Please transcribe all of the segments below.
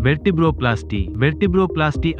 వెర్టిబ్రోప్లాస్టీ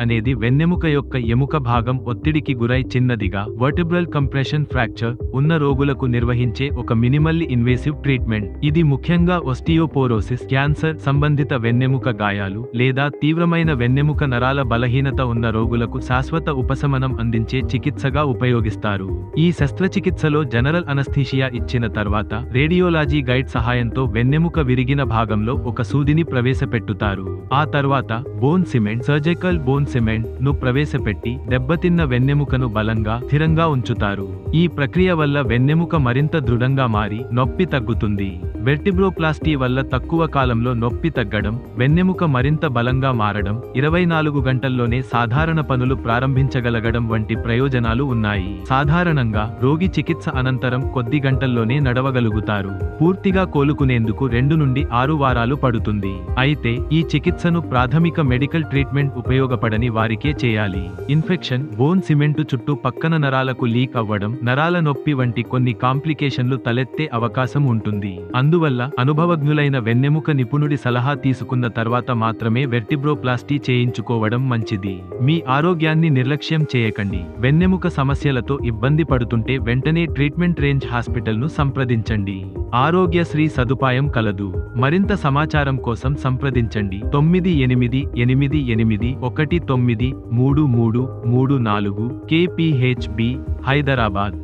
అనేది వెన్నెముక యొక్క ఎముక భాగం ఒత్తిడికి గురై చిన్నదిగా వర్టిబ్రల్ కంప్రెషన్ ఫ్రాక్చర్ ఉన్న రోగులకు నిర్వహించే ఒక మినిమల్లీ ఇన్వేసివ్ ట్రీట్మెంట్. ఇది ముఖ్యంగా ఓస్టియోపోరోసిస్, క్యాన్సర్ సంబంధిత వెన్నెముక గాయాలు లేదా తీవ్రమైన వెన్నెముక నరాల బలహీనత ఉన్న రోగులకు శాశ్వత ఉపశమనం అందించే చికిత్సగా ఉపయోగిస్తారు. ఈ శస్త్రచికిత్సలో జనరల్ అనస్థీషియా ఇచ్చిన తర్వాత రేడియోలాజీ గైడ్ సహాయంతో వెన్నెముక విరిగిన భాగంలో ఒక సూదిని ప్రవేశపెట్టుతారు. ఆ తర్వాత bone cement, surgical bone cement ను ప్రవేశపెట్టి దెబ్బతిన్న వెన్నెముకను బలంగా, స్థిరంగా ఉంచుతారు. ఈ ప్రక్రియ వల్ల వెన్నెముక మరింత దృఢంగా మారి నొప్పి తగ్గుతుంది. వెర్టిబ్రోప్లాస్టీ వల్ల తక్కువ కాలంలో నొప్పి తగ్గడం, వెన్నెముక మరింత బలంగా మారడం, 24 గంటల్లోనే సాధారణ పనులు ప్రారంభించగలగడం వంటి ప్రయోజనాలు ఉన్నాయి. సాధారణంగా రోగి చికిత్స అనంతరం కొద్ది గంటల్లోనే నడవగలుగుతారు. పూర్తిగా కోలుకునేందుకు 2 నుండి 6 వారాలు పడుతుంది. అయితే ఈ చికిత్సను ప్రాథమిక మెడికల్ ట్రీట్మెంట్ ఉపయోగపడని వారికే చేయాలి. ఇన్ఫెక్షన్, బోన్ సిమెంటు చుట్టూ పక్కన నరాలకు లీక్ అవ్వడం, నరాల నొప్పి వంటి కొన్ని కాంప్లికేషన్లు తలెత్తే అవకాశం ఉంటుంది. అందువల్ల అనుభవజ్ఞులైన వెన్నెముక నిపుణుడి సలహా తీసుకున్న తర్వాత మాత్రమే వెర్టిబ్రోప్లాస్టీ చేయించుకోవడం మంచిది. మీ ఆరోగ్యాన్ని నిర్లక్ష్యం చేయకండి. వెన్నెముక సమస్యలతో ఇబ్బంది పడుతుంటే వెంటనే ట్రీట్మెంట్ రేంజ్ హాస్పిటల్ను సంప్రదించండి. ఆరోగ్యశ్రీ సదుపాయం కలదు. మరింత సమాచారం కోసం సంప్రదించండి 9888193334 KPHB, హైదరాబాద్.